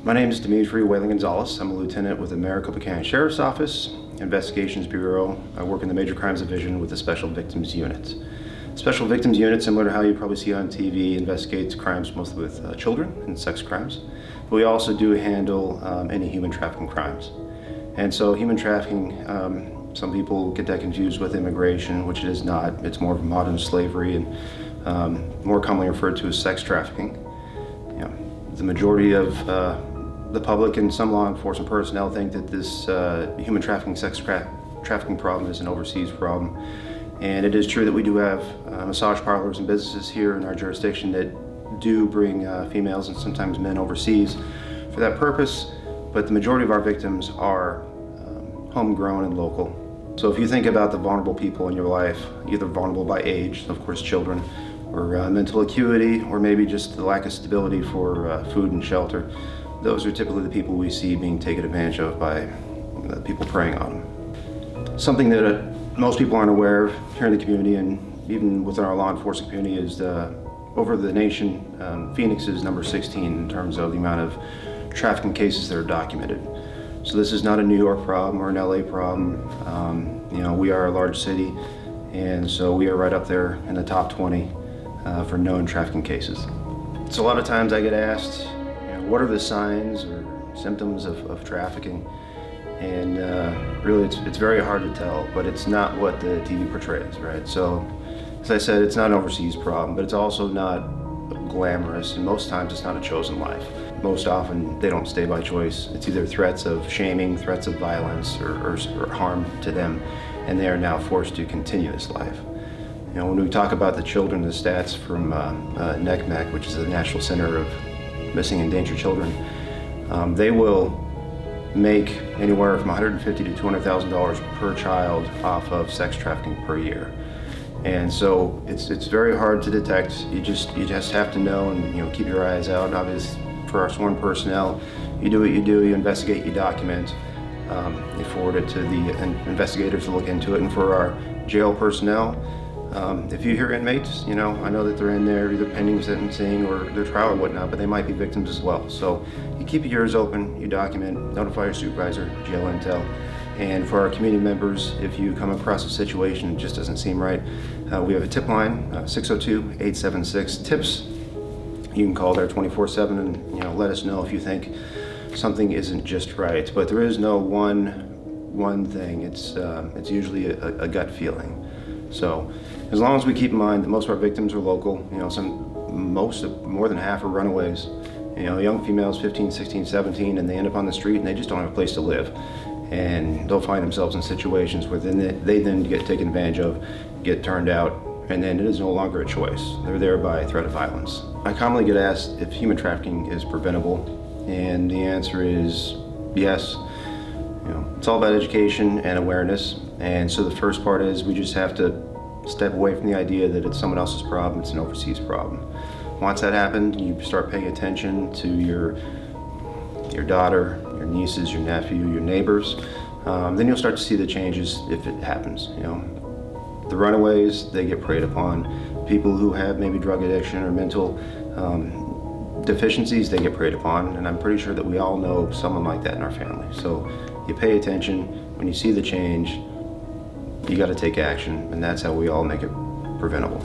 My name is Teniente Whalen-Gonzales. I'm a lieutenant with the Maricopa County Sheriff's Office, Investigations Bureau. I work in the Major Crimes Division with the Special Victims Unit. Special Victims Unit, similar to how you probably see on TV, investigates crimes mostly with children and sex crimes. But we also do handle any human trafficking crimes. And so human trafficking, some people get that confused with immigration, which it is not. It's more of modern slavery and more commonly referred to as sex trafficking. You know, the majority of the public and some law enforcement personnel think that this human trafficking, sex trafficking problem is an overseas problem. And it is true that we do have massage parlors and businesses here in our jurisdiction that do bring females and sometimes men overseas for that purpose, but the majority of our victims are homegrown and local. So if you think about the vulnerable people in your life, either vulnerable by age, of course children, or mental acuity, or maybe just the lack of stability for food and shelter, those are typically the people we see being taken advantage of by people preying on them. Something that most people aren't aware of here in the community and even within our law enforcement community is over the nation, Phoenix is number 16 in terms of the amount of trafficking cases that are documented. So this is not a New York problem or an LA problem. We are a large city, and so we are right up there in the top 20 for known trafficking cases. So a lot of times I get asked, what are the signs or symptoms of trafficking? And really it's very hard to tell, but it's not what the TV portrays, right? So as I said, it's not an overseas problem, but it's also not glamorous, and most times it's not a chosen life. Most often they don't stay by choice. It's either threats of shaming, threats of violence, or harm to them, and they are now forced to continue this life. When we talk about the children, the stats from NCMEC, which is the National Center of Missing and Endangered Children, they will make anywhere from $150,000 to $200,000 per child off of sex trafficking per year. And so it's very hard to detect. You just have to know and keep your eyes out. Obviously, for our sworn personnel, you do what you do. You investigate, you document, you forward it to the investigators to look into it. And for our jail personnel, if you hear inmates, I know that they're in there either pending sentencing or their trial or whatnot, but they might be victims as well. So you keep your ears open, you document, notify your supervisor, jail intel. And for our community members, if you come across a situation that just doesn't seem right, we have a tip line, 602-876-TIPS. You can call there 24/7 and let us know if you think something isn't just right. But there is no one thing. It's usually a gut feeling. So as long as we keep in mind that most of our victims are local, more than half are runaways. Young females, 15, 16, 17, and they end up on the street and they just don't have a place to live. And they'll find themselves in situations where they then get taken advantage of, get turned out, and then it is no longer a choice. They're there by threat of violence. I commonly get asked if human trafficking is preventable, and the answer is yes. It's all about education and awareness, and so the first part is we just have to step away from the idea that it's someone else's problem, it's an overseas problem. Once that happens, you start paying attention to your daughter, your nieces, your nephew, your neighbors, then you'll start to see the changes if it happens. The runaways, they get preyed upon. People who have maybe drug addiction or mental deficiencies, they get preyed upon, and I'm pretty sure that we all know someone like that in our family. So you pay attention. When you see the change, you got to take action, and that's how we all make it preventable.